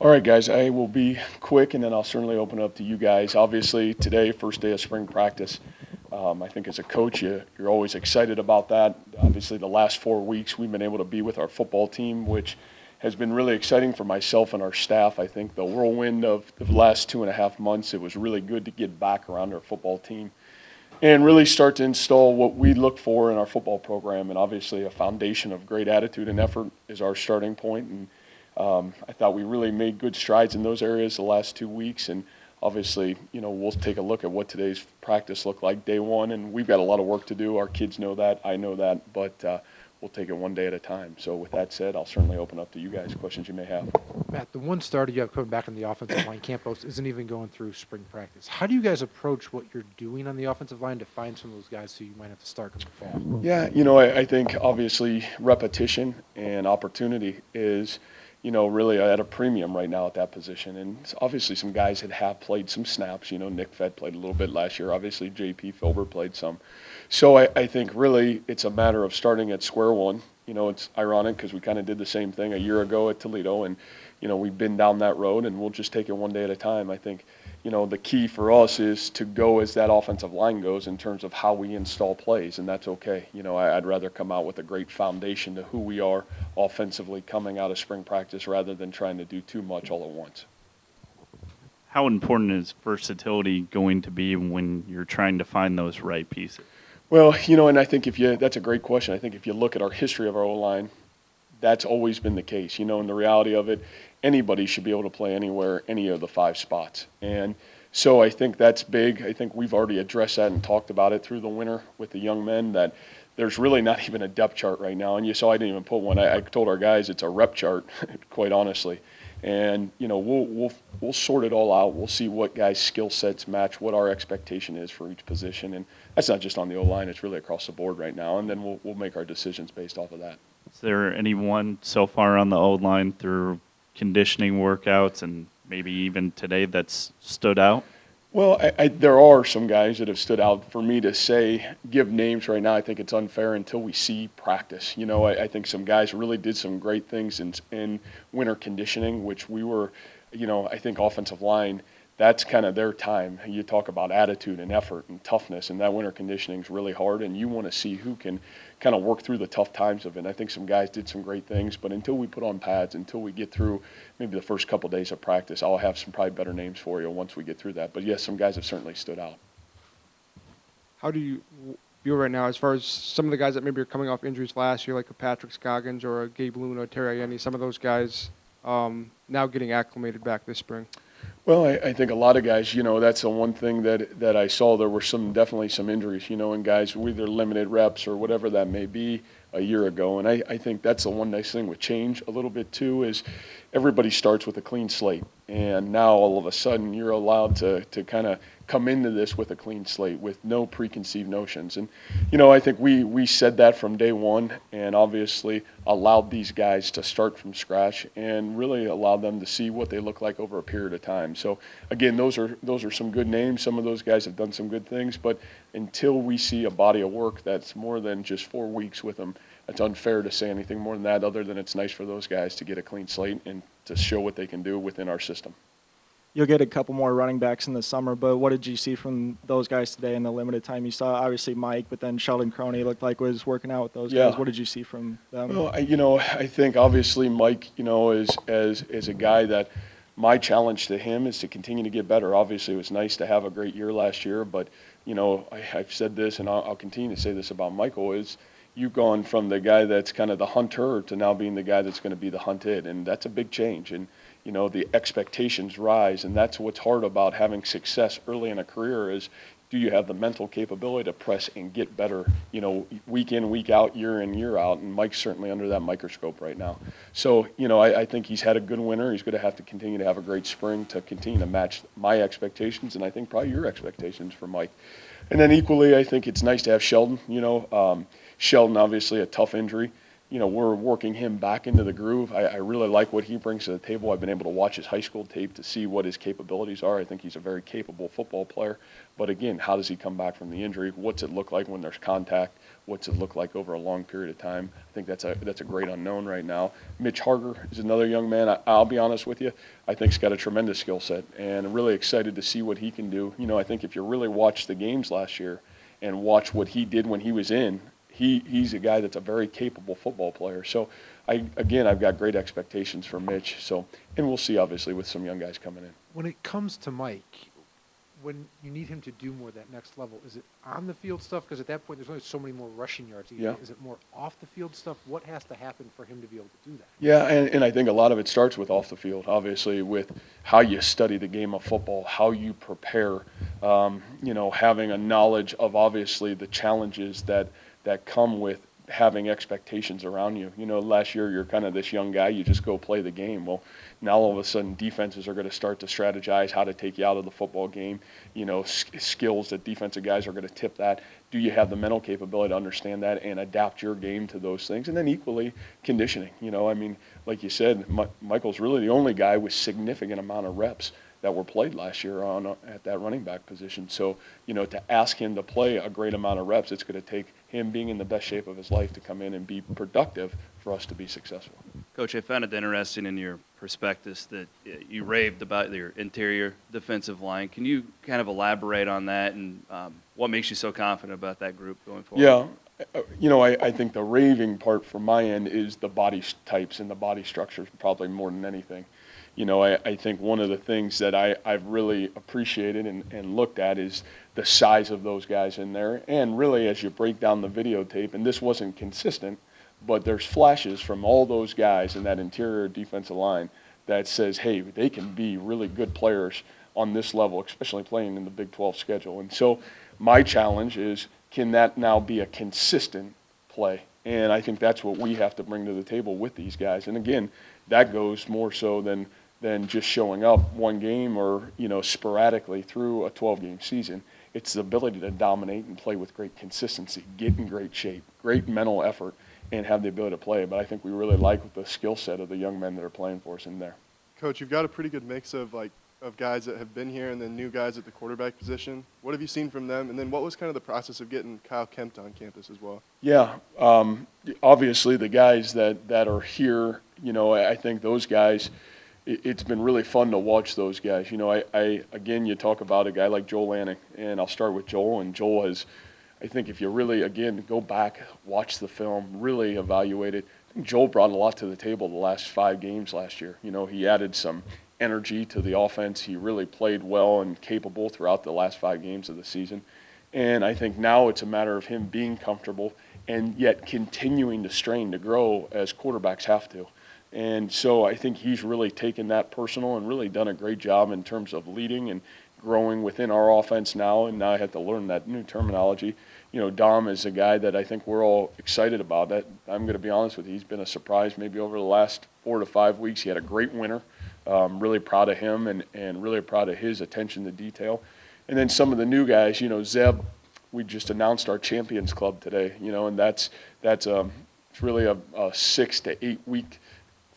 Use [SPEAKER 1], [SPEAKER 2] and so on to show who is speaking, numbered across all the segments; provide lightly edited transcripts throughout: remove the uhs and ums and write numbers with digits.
[SPEAKER 1] All right, guys, I will be quick, and then I'll certainly open it up to you guys. Obviously, today, first day of spring practice. I think as a coach, you're always excited about that. Obviously, the last 4 weeks, we've been able to be with our football team, which has been really exciting for myself and our staff. I think the whirlwind of the last 2.5 months, it was really good to get back around our football team and really start to install what we look for in our football program. And obviously, a foundation of great attitude and effort is our starting point. And I thought we really made good strides in those areas the last 2 weeks, and obviously, we'll take a look at what today's practice looked like day one, and we've got a lot of work to do. Our kids know that, I know that, but we'll take it one day at a time. So with that said, I'll certainly open up to you guys, questions you may have.
[SPEAKER 2] Matt, the one starter you have coming back on the offensive line, Campbell, isn't even going through spring practice. How do you guys approach what you're doing on the offensive line to find some of those guys who you might have to start in the fall?
[SPEAKER 1] Yeah, I think obviously repetition and opportunity is really at a premium right now at that position. And obviously some guys that have played some snaps. Nick Fett played a little bit last year. Obviously J.P. Filbert played some. So I think really it's a matter of starting at square one. It's ironic because we kind of did the same thing a year ago at Toledo, and we've been down that road, and we'll just take it one day at a time. I think the key for us is to go as that offensive line goes in terms of how we install plays, and that's okay. I'd rather come out with a great foundation to who we are offensively coming out of spring practice rather than trying to do too much all at once.
[SPEAKER 3] How important is versatility going to be when you're trying to find those right pieces?
[SPEAKER 1] Well, and I think that's a great question. I think if you look at our history of our O-line, that's always been the case. And the reality of it, anybody should be able to play anywhere, any of the 5 spots. And so I think that's big. I think we've already addressed that and talked about it through the winter with the young men, that there's really not even a depth chart right now. And you saw I didn't even put one. I told our guys it's a rep chart, quite honestly. And we'll sort it all out. We'll see what guys' skill sets match what our expectation is for each position. And that's not just on the O-line, it's really across the board right now. And then we'll make our decisions based off of that.
[SPEAKER 3] Is there anyone so far on the O-line through conditioning workouts and maybe even today that's stood out?
[SPEAKER 1] Well, there are some guys that have stood out. For me to give names right now, I think it's unfair until we see practice. I think some guys really did some great things in winter conditioning, which we were, I think offensive line, that's kind of their time. You talk about attitude and effort and toughness, and that winter conditioning is really hard, and you want to see who can kind of work through the tough times of it. And I think some guys did some great things, but until we put on pads, until we get through maybe the first couple of days of practice, I'll have some probably better names for you once we get through that. But yes, some guys have certainly stood out.
[SPEAKER 4] How do you view right now as far as some of the guys that maybe are coming off injuries last year, like a Patrick Scoggins or a Gabe Luna or Terry Ayeni, some of those guys now getting acclimated back this spring?
[SPEAKER 1] Well, I think a lot of guys, that's the one thing that I saw. There were definitely some injuries, and guys with either limited reps or whatever that may be a year ago. And I think that's the one nice thing with change a little bit too, is everybody starts with a clean slate. And now all of a sudden you're allowed to kind of come into this with a clean slate with no preconceived notions. And, I think we said that from day one, and obviously allowed these guys to start from scratch and really allowed them to see what they look like over a period of time. So again, those are some good names. Some of those guys have done some good things, but until we see a body of work that's more than just 4 weeks with them, it's unfair to say anything more than that, other than it's nice for those guys to get a clean slate and to show what they can do within our system.
[SPEAKER 5] You'll get a couple more running backs in the summer, but what did you see from those guys today in the limited time you saw? Obviously Mike, but then Sheldon Croney looked like was working out with those guys. What did you see from them?
[SPEAKER 1] Well, I think obviously Mike, is a guy that my challenge to him is to continue to get better. Obviously it was nice to have a great year last year, but I've said this and I'll continue to say this about Michael, is you've gone from the guy that's kind of the hunter to now being the guy that's going to be the hunted, and that's a big change. And the expectations rise, and that's what's hard about having success early in a career is, do you have the mental capability to press and get better, week in, week out, year in, year out? And Mike's certainly under that microscope right now. So, I think he's had a good winter. He's going to have to continue to have a great spring to continue to match my expectations, and I think probably your expectations for Mike. And then equally, I think it's nice to have Sheldon. Sheldon, obviously a tough injury. we're working him back into the groove. I really like what he brings to the table. I've been able to watch his high school tape to see what his capabilities are. I think he's a very capable football player. But again, how does he come back from the injury? What's it look like when there's contact? What's it look like over a long period of time? I think that's a great unknown right now. Mitch Harger is another young man. I'll be honest with you. I think he's got a tremendous skill set, and I'm really excited to see what he can do. I think if you really watch the games last year and watch what he did when he was in, he's a guy that's a very capable football player. So, I've got great expectations for Mitch. So, and we'll see, obviously, with some young guys coming in.
[SPEAKER 2] When it comes to Mike, when you need him to do more that next level, is it on the field stuff? Because at that point, there's only so many more rushing yards.
[SPEAKER 1] Yeah.
[SPEAKER 2] Is it more off the field stuff? What has to happen for him to be able to do that?
[SPEAKER 1] Yeah, and I think a lot of it starts with off the field, obviously, with how you study the game of football, how you prepare, having a knowledge of, obviously, the challenges that come with having expectations around you. Last year you're kind of this young guy, you just go play the game. Well, now all of a sudden defenses are going to start to strategize how to take you out of the football game, skills that defensive guys are going to tip that. Do you have the mental capability to understand that and adapt your game to those things? And then equally conditioning. Like you said, Michael's really the only guy with significant amount of reps that were played last year at that running back position. So, to ask him to play a great amount of reps, it's going to take him being in the best shape of his life to come in and be productive for us to be successful.
[SPEAKER 6] Coach, I found it interesting in your prospectus that you raved about your interior defensive line. Can you kind of elaborate on that and what makes you so confident about that group going forward?
[SPEAKER 1] Yeah. I think the raving part from my end is the body types and the body structures probably more than anything. I think one of the things that I've really appreciated and looked at is the size of those guys in there. And really, as you break down the videotape, and this wasn't consistent, but there's flashes from all those guys in that interior defensive line that says, hey, they can be really good players on this level, especially playing in the Big 12 schedule. And so my challenge is, can that now be a consistent play? And I think that's what we have to bring to the table with these guys. And again, that goes more so than just showing up one game or, sporadically through a 12-game season. It's the ability to dominate and play with great consistency, get in great shape, great mental effort, and have the ability to play. But I think we really like the skill set of the young men that are playing for us in there.
[SPEAKER 7] Coach, you've got a pretty good mix of guys that have been here and then new guys at the quarterback position. What have you seen from them? And then what was kind of the process of getting Kyle Kemp on campus as well?
[SPEAKER 1] Yeah, obviously the guys that are here, I think those guys, it's been really fun to watch those guys. Again, you talk about a guy like Joel Lanning, and I'll start with Joel. And Joel has, I think if you really, again, go back, watch the film, really evaluate it, I think Joel brought a lot to the table the last 5 games last year. He added some energy to the offense. He really played well and capable throughout the last 5 games of the season. And I think now it's a matter of him being comfortable and yet continuing to strain to grow as quarterbacks have to. And so I think he's really taken that personal and really done a great job in terms of leading and growing within our offense now. And now I have to learn that new terminology. Dom is a guy that I think we're all excited about. That I'm going to be honest with you, he's been a surprise maybe over the last 4 to 5 weeks. He had a great winter. Really proud of him and really proud of his attention to detail. And then some of the new guys, Zeb, we just announced our Champions Club today, and that's it's really a 6 to 8 week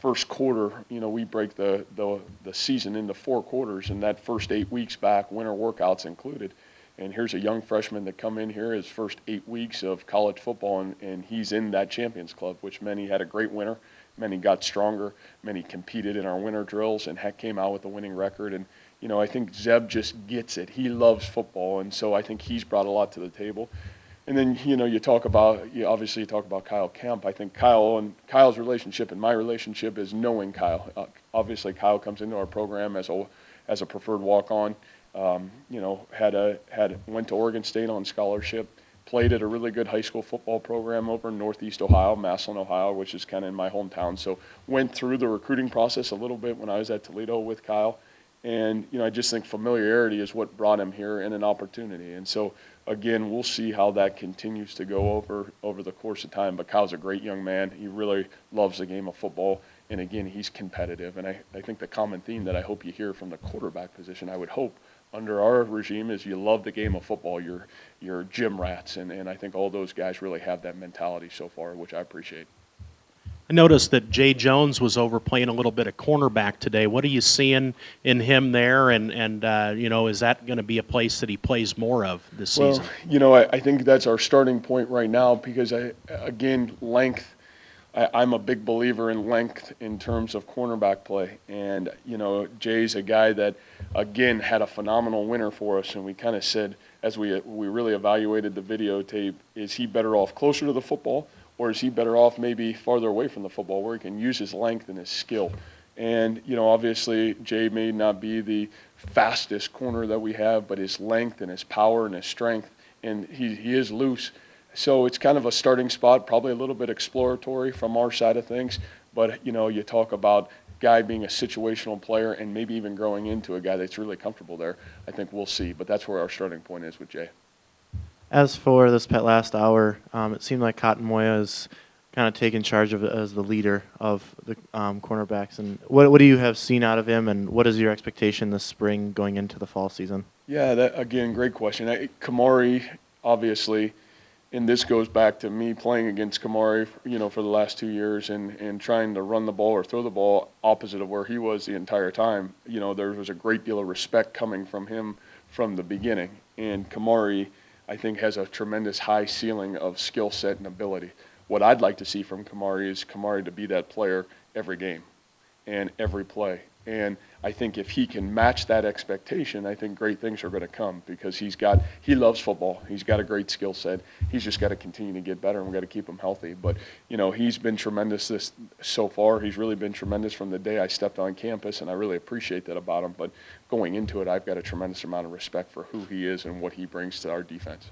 [SPEAKER 1] first quarter. We break the season into 4 quarters, and that first 8 weeks back, winter workouts included. And here's a young freshman that come in here, his first 8 weeks of college football, and he's in that Champions Club, which meant he had a great winter. Many got stronger, many competed in our winter drills, and came out with a winning record. And, I think Zeb just gets it. He loves football, and so I think he's brought a lot to the table. And then, you talk about Kyle Kemp. I think Kyle's relationship and my relationship is knowing Kyle. Obviously, Kyle comes into our program as a preferred walk-on. Went to Oregon State on scholarship. Played at a really good high school football program over in Northeast Ohio, Massillon, Ohio, which is kind of in my hometown. So went through the recruiting process a little bit when I was at Toledo with Kyle. And, I just think familiarity is what brought him here and an opportunity. And so, again, we'll see how that continues to go over the course of time. But Kyle's a great young man. He really loves the game of football. And, again, he's competitive. And I think the common theme that I hope you hear from the quarterback position, I would hope, under our regime is you love the game of football. You're gym rats, and I think all those guys really have that mentality so far, which I appreciate.
[SPEAKER 8] I noticed that Jay Jones was over playing a little bit of cornerback today. What are you seeing in him there? And is that going to be a place that he plays more of this season?
[SPEAKER 1] Well, I think that's our starting point right now because, again, length. I'm a big believer in length in terms of cornerback play. And, Jay's a guy that, again, had a phenomenal winter for us. And we kind of said, as we really evaluated the videotape, is he better off closer to the football? Or is he better off maybe farther away from the football where he can use his length and his skill? And, obviously Jay may not be the fastest corner that we have, but his length and his power and his strength, and he is loose. So it's kind of a starting spot, probably a little bit exploratory from our side of things. But, you talk about guy being a situational player and maybe even growing into a guy that's really comfortable there. I think we'll see. But that's where our starting point is with Jay.
[SPEAKER 9] As for this last hour, it seemed like Cotton Moya is kind of taking charge of it as the leader of the cornerbacks. And what do you have seen out of him, and what is your expectation this spring going into the fall season?
[SPEAKER 1] Yeah, that again, great question. Kamari, obviously, and this goes back to me playing against Kamari, for the last 2 years and trying to run the ball or throw the ball opposite of where he was the entire time. There was a great deal of respect coming from him from the beginning. And Kamari, I think, has a tremendous high ceiling of skill set and ability. What I'd like to see from Kamari is Kamari to be that player every game and every play. And I think if he can match that expectation, I think great things are going to come because he loves football. He's got a great skill set. He's just got to continue to get better, and we've got to keep him healthy. But, he's been tremendous so far. He's really been tremendous from the day I stepped on campus, and I really appreciate that about him. But going into it, I've got a tremendous amount of respect for who he is and what he brings to our defense.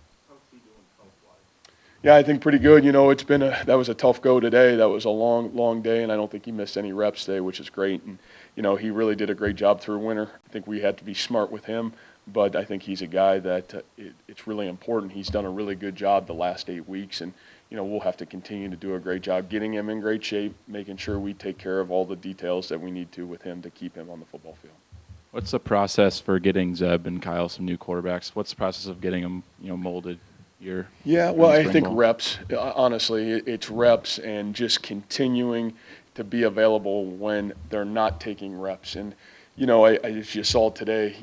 [SPEAKER 1] Yeah, I think pretty good. That was a tough go today. That was a long day, and I don't think he missed any reps today, which is great. And, he really did a great job through winter. I think we had to be smart with him, but I think he's a guy that it's really important. He's done a really good job the last 8 weeks, and, we'll have to continue to do a great job getting him in great shape, making sure we take care of all the details that we need to with him to keep him on the football field.
[SPEAKER 10] What's the process for getting Zeb and Kyle some new quarterbacks? What's the process of getting them, molded?
[SPEAKER 1] Yeah, well, I think reps. Honestly, it's reps and just continuing to be available when they're not taking reps. And, as you saw today,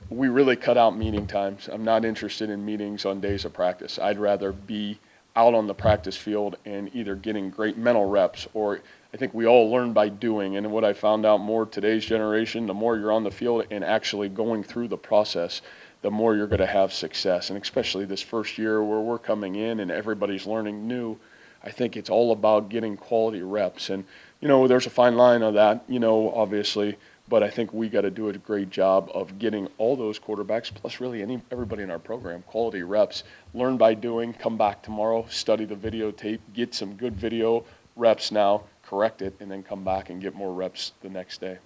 [SPEAKER 1] we really cut out meeting times. I'm not interested in meetings on days of practice. I'd rather be out on the practice field and either getting great mental reps, or I think we all learn by doing. And what I found out more today's generation, the more you're on the field and actually going through the process, the more you're going to have success. And especially this first year where we're coming in and everybody's learning new, I think it's all about getting quality reps. And, there's a fine line of that, obviously, but I think we got to do a great job of getting all those quarterbacks, plus really everybody in our program, quality reps. Learn by doing, come back tomorrow, study the videotape, get some good video reps now, correct it, and then come back and get more reps the next day.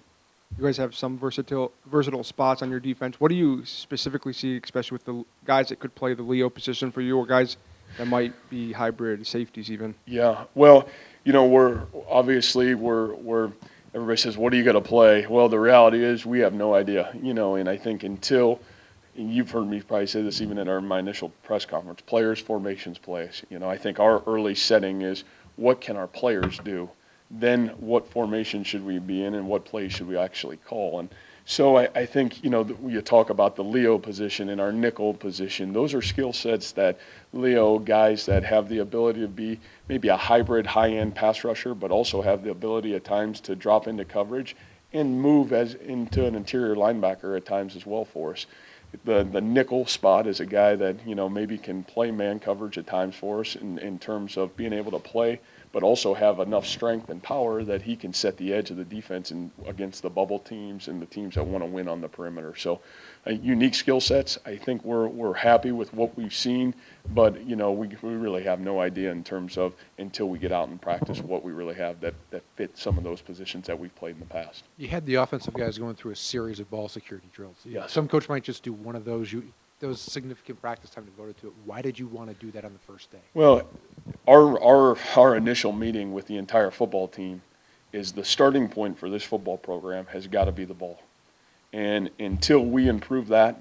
[SPEAKER 4] You guys have some versatile spots on your defense. What do you specifically see, especially with the guys that could play the Leo position for you, or guys that might be hybrid safeties even?
[SPEAKER 1] Yeah, well, we're everybody says, what are you going to play? Well, the reality is we have no idea, and I think and you've heard me probably say this even in my initial press conference, players, formations, plays. I think our early setting is what can our players do? Then what formation should we be in and what plays should we actually call? And so I think, you talk about the Leo position and our nickel position. Those are skill sets that Leo guys that have the ability to be maybe a hybrid high-end pass rusher, but also have the ability at times to drop into coverage and move into an interior linebacker at times as well for us. The nickel spot is a guy that, maybe can play man coverage at times for us in terms of being able to play, but also have enough strength and power that he can set the edge of the defense against the bubble teams and the teams that want to win on the perimeter. So unique skill sets. I think we're happy with what we've seen, but, we really have no idea in terms of until we get out and practice what we really have that fit some of those positions that we've played in the past.
[SPEAKER 2] You had the offensive guys going through a series of ball security drills.
[SPEAKER 1] Yes.
[SPEAKER 2] Some coach might just do one of those. There was significant practice time devoted to it. Why did you want to do that on the first day?
[SPEAKER 1] Well, our initial meeting with the entire football team is the starting point for this football program has got to be the ball. And until we improve that,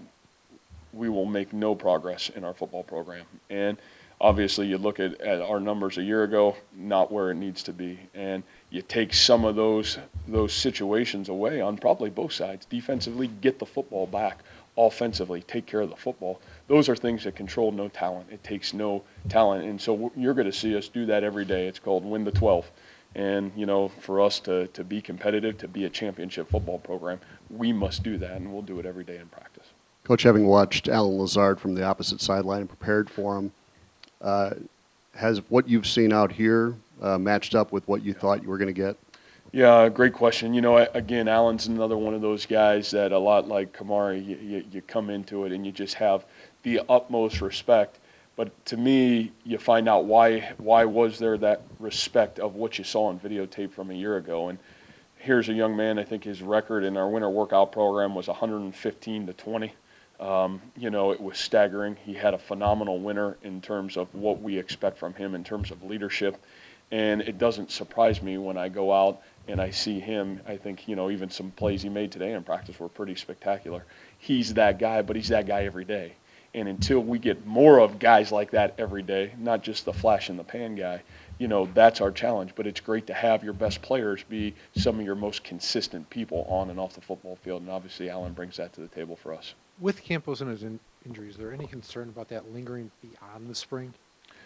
[SPEAKER 1] we will make no progress in our football program. And obviously you look at our numbers a year ago, not where it needs to be. And you take some of those situations away on probably both sides. Defensively, get the football back. Offensively, take care of the football. Those are things that control no talent. It takes no talent. And so you're going to see us do that every day. It's called win the 12. And, you know, for us to be competitive, to be a championship football program, we must do that, and we'll do it every day in practice.
[SPEAKER 11] Coach, having watched Alan Lazard from the opposite sideline and prepared for him, has what you've seen out here matched up with what you thought you were going to get?
[SPEAKER 1] Yeah, great question. You know, again, Alan's another one of those guys that, a lot like Kamari, you come into it and you just have the utmost respect. But to me, you find out why was there that respect of what you saw on videotape from a year ago. And here's a young man, I think his record in our winter workout program was 115-20. You know, it was staggering. He had a phenomenal winter in terms of what we expect from him in terms of leadership. And it doesn't surprise me when I go out and I see him. I think, you know, even some plays he made today in practice were pretty spectacular. He's that guy, but he's that guy every day. And until we get more of guys like that every day, not just the flash in the pan guy, you know, that's our challenge. But it's great to have your best players be some of your most consistent people on and off the football field. And obviously Alan brings that to the table for us.
[SPEAKER 2] With Campbell and his injuries, is there any concern about that lingering beyond the spring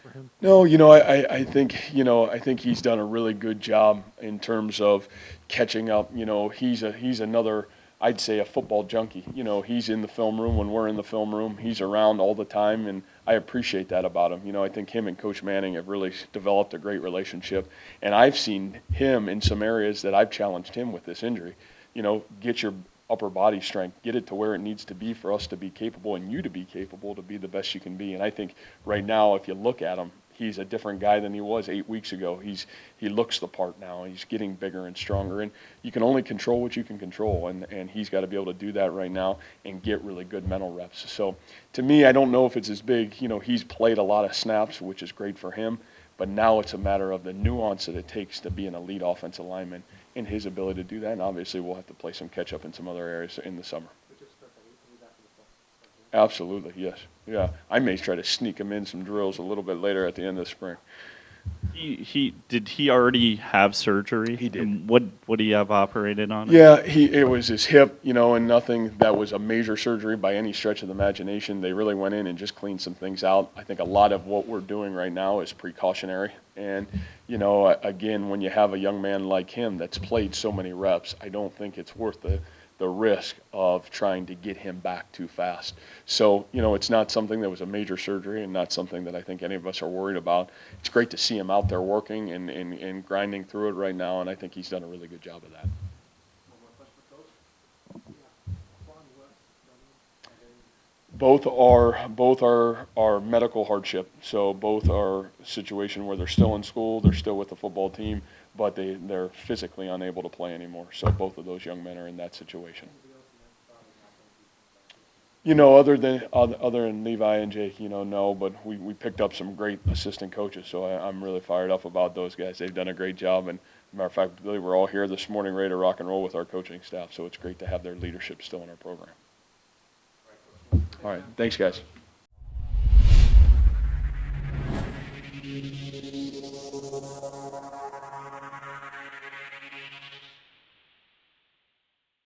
[SPEAKER 2] for him?
[SPEAKER 1] No, you know, I think, you know, I think he's done a really good job in terms of catching up. You know, he's another, I'd say, a football junkie. You know, he's in the film room when we're in the film room. He's around all the time, and I appreciate that about him. You know, I think him and Coach Manning have really developed a great relationship, and I've seen him in some areas that I've challenged him with this injury. You know, get your upper body strength, get it to where it needs to be for us to be capable and you to be capable to be the best you can be. And I think right now, if you look at him, he's a different guy than he was 8 weeks ago. He looks the part now. He's getting bigger and stronger. And you can only control what you can control. And he's got to be able to do that right now and get really good mental reps. So to me, I don't know if it's as big. You know, he's played a lot of snaps, which is great for him. But now it's a matter of the nuance that it takes to be an elite offensive lineman and his ability to do that. And obviously we'll have to play some catch up in some other areas in the summer. Absolutely, yes. Yeah, I may try to sneak him in some drills a little bit later at the end of the spring.
[SPEAKER 3] Did he already have surgery?
[SPEAKER 1] He did.
[SPEAKER 3] And what did he have operated on?
[SPEAKER 1] Yeah, it was his hip, you know, and nothing that was a major surgery by any stretch of the imagination. They really went in and just cleaned some things out. I think a lot of what we're doing right now is precautionary. And, you know, again, when you have a young man like him that's played so many reps, I don't think it's worth the risk of trying to get him back too fast. So, you know, it's not something that was a major surgery and not something that I think any of us are worried about. It's great to see him out there working and grinding through it right now, and I think he's done a really good job of that. Both are medical hardship. So both are a situation where they're still in school, they're still with the football team, but they're physically unable to play anymore. So both of those young men are in that situation. You know, other than Levi and Jake, you know, no, but we picked up some great assistant coaches, so I'm really fired up about those guys. They've done a great job, and matter of fact, Billy, we're all here this morning ready to rock and roll with our coaching staff, so it's great to have their leadership still in our program. All right, thanks, guys.